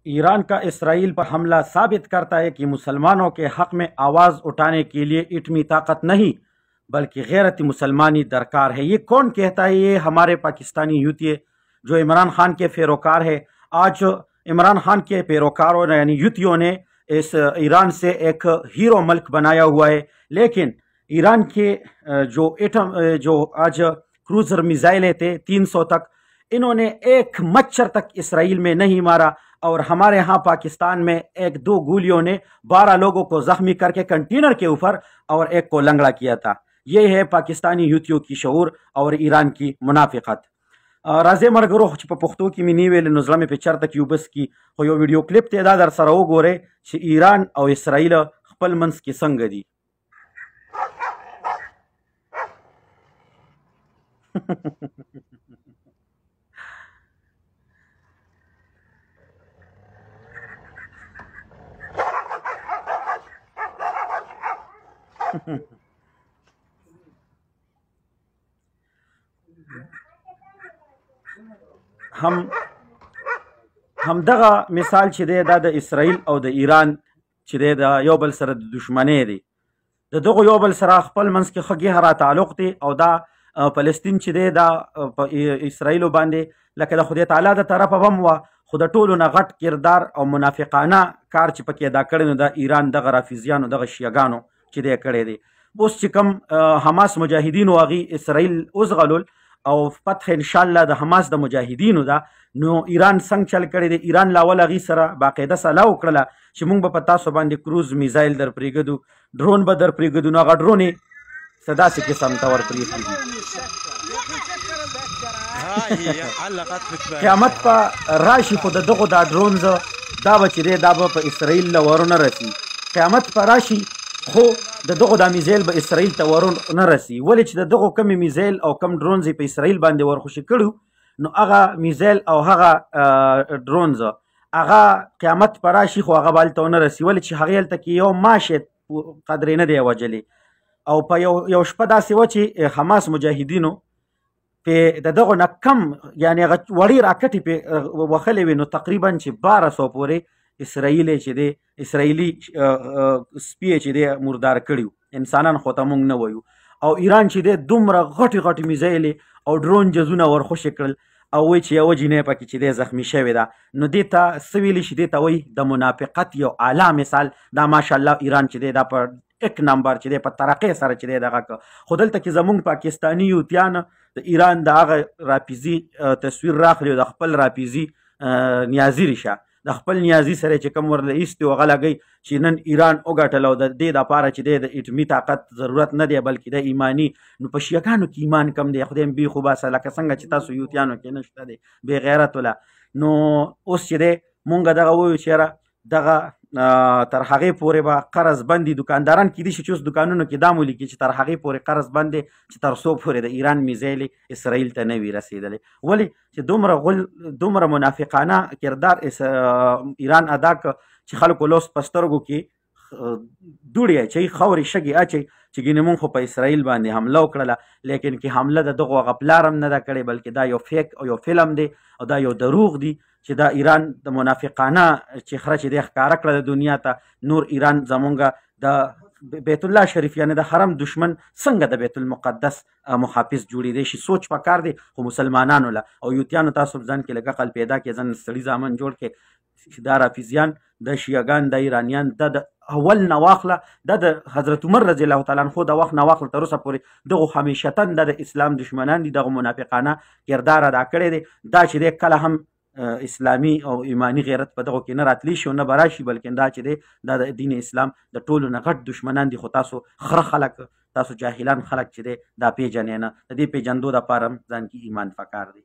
ईरान का इसराइल पर हमला साबित करता है कि मुसलमानों के हक में आवाज़ उठाने के लिए इटमी ताकत नहीं बल्कि गैरत मुसलमानी दरकार है। ये कौन कहता है? ये हमारे पाकिस्तानी यूथिये जो इमरान खान के पैरोकार है। आज इमरान खान के पैरोकारों यानी यूथियों ने इस ईरान से एक हीरो मुल्क बनाया हुआ है, लेकिन ईरान के जो आज क्रूजर मिसाइलें थे 300 तक, इन्होंने एक मच्छर तक इसराइल में नहीं मारा। और हमारे यहाँ पाकिस्तान में एक दो गोलियों ने 12 लोगों को जख्मी करके कंटेनर के ऊपर और एक को लंगड़ा किया था। ये है पाकिस्तानी यूथियों की शऊर और ईरान की मुनाफिकत। राजे मरगरो په پښتو کې مې نیولې نو زړه مې په چرته کې وبس کی خو یو ویډیو کلیپ ته دا در سره وګورئ چې ایران او اسرائیل خپل منځ کې څنګه دي. هم دغه مثال چې دی دا د اسرائیل او د ایران چې دی د یو بل سره د دشمنۍ دی، د دغه یو بل سره خپل منځ کې ښه ګهره تعلق دی. او دا فلسطین چې دی دا په اسرائیلو باندې لکه د خدای تعالی د طرفه هم وه، خو د ټولو نه غټ کردار او منافقانه کار چې پکې ادا کړی نو د ایران دغه رافضیانو دغه شیعګانو چې دی کړی دی. اوس چې کوم حماس مجاهدینو هغې اسرائیل وزغلل او فتح انشاءالله د حماس د مجاهدینو ده، نو ایران څنګه چل کړی دی؟ ایران لاول هغې سره باقاعده صلاح وکړله چې موږ به په تاسو باندې کروز میزایل در پرېږدو، ډرون به در پرېږدو. نو هغه ډرون یې څه داسې قسم ته ور پرېښي دي. قیامت به راشي خو د دغو دا ډرونز دا به چې دی دا به په اسرائیل له ورونه رسي. قیامت به راشي خو د دغو دا میزایل به اسرائیل ته ورونه رسي. ولې چې د دغو کمې میزایل او کم ډرونز په اسرائیل باندې ورخوشي کړو، نو هغه میزایل او هغه ډرونز هغه قیامت په راشي خو هغه به هلته ونه رسي. ولې چې هغې هلته کې یو ماشت قدرې نه دی وجلې. او په یو شپه داسې وه چې حماس مجاهدینو په د دغو نه کم یعنې هغه وړې راکټې پې وښلې وې، نو تقریبا چې 1200 پورې اسرائیل چې دی اسرائیلي سپي چې دی مردار کړي، انسانان خو ته موږ نه وایو. او ایران چې دی دومره غټې غټې میزایلې او ډرون جزونه ورخوشې کړل او وایي چې یوه جینۍ پکې چې دی زخمي شوې ده. نو دې ته څه ویلی شي؟ دې ته وایي د منافقت یو اعلی مثال. دا ماشاءالله ایران چې دی دا په ایک نمبر چې دی په ترقۍ سره چې دی دغه که. خو دلته کې زمونږ پاکستاني یوتیان د ایران د هغه راپیزي تصویر راخلي او د خپل راپیزي نیازي ریشه د خپل نیازي سره چې کوم ورله ایستي او هغه لګوي چې نن ایران وګټل او د دې دپاره چې دی د اټمي طاقت ضرورت نه دی بلکې د ایماني. نو په شیعګانو کې ایمان کم دی، خدای مې بیخو باسه لکه څنګه چې تاسو یوتیانو کې نشته دی بې غیرت ولا. نو اوس چې دی مونږ دغه وویو چې یاره دغه تر هغې پورې به قرض بند دي. دکانداران کیدای شي چې اوس دکانونو کې دا مو لیکي چې تر هغې پورې قرض بند دی چې تر څو پورې د ایران میزایلې اسرائیل ته نه وي رسېدلی. ولې چې دومره منافقانه کردار ایران ادا که چې خلکو لوس په سترګو کې دوړې اچوي، خاورې شګې اچوي چې ګینې مونږ خو په اسرائیل باندې حمله وکړله، لیکن کې حمله د دغو هغه پلار هم نه ده کړې بلکې دا یو فیک او یو فلم دی او دا یو دروغ دی چې دا ایران د منافقانه چهره چې دی ښکاره کړه د دنیا ته. نور ایران زمونږ د بیت الله شریف یعنی د حرم دشمن څنګه د بیت المقدس محافظ جوړېدی شي؟ سوچ پکار دی خو مسلمانانو له او یوتیانو تاسو ځان کې لږ عقل پیدا کړئ، ځان سړي زامن جوړ کړئ چې دا رافضیان د شیعګان د ایرانیان د اول نه واخله د حضرت عمر رضی الله تعالی عنه د وخت نه واخله تر اوسه پورې دغو همیشتن د اسلام دشمنان دي، دغه منافقانه کردار ادا کړی دی. دا چې دی کله هم اسلامي او ایمانی غیرت په دغو کې نه راتلی شي او نه به راشي، بلکې دا چې دی دا د دین اسلام د ټولو نه غټ دشمنان دي. خو تاسو خره خلک، تاسو جاهلان خلک چې دی دا پیژنې نه. د دې پیژندو دپاره هم ځان کې ایمان پکار دی.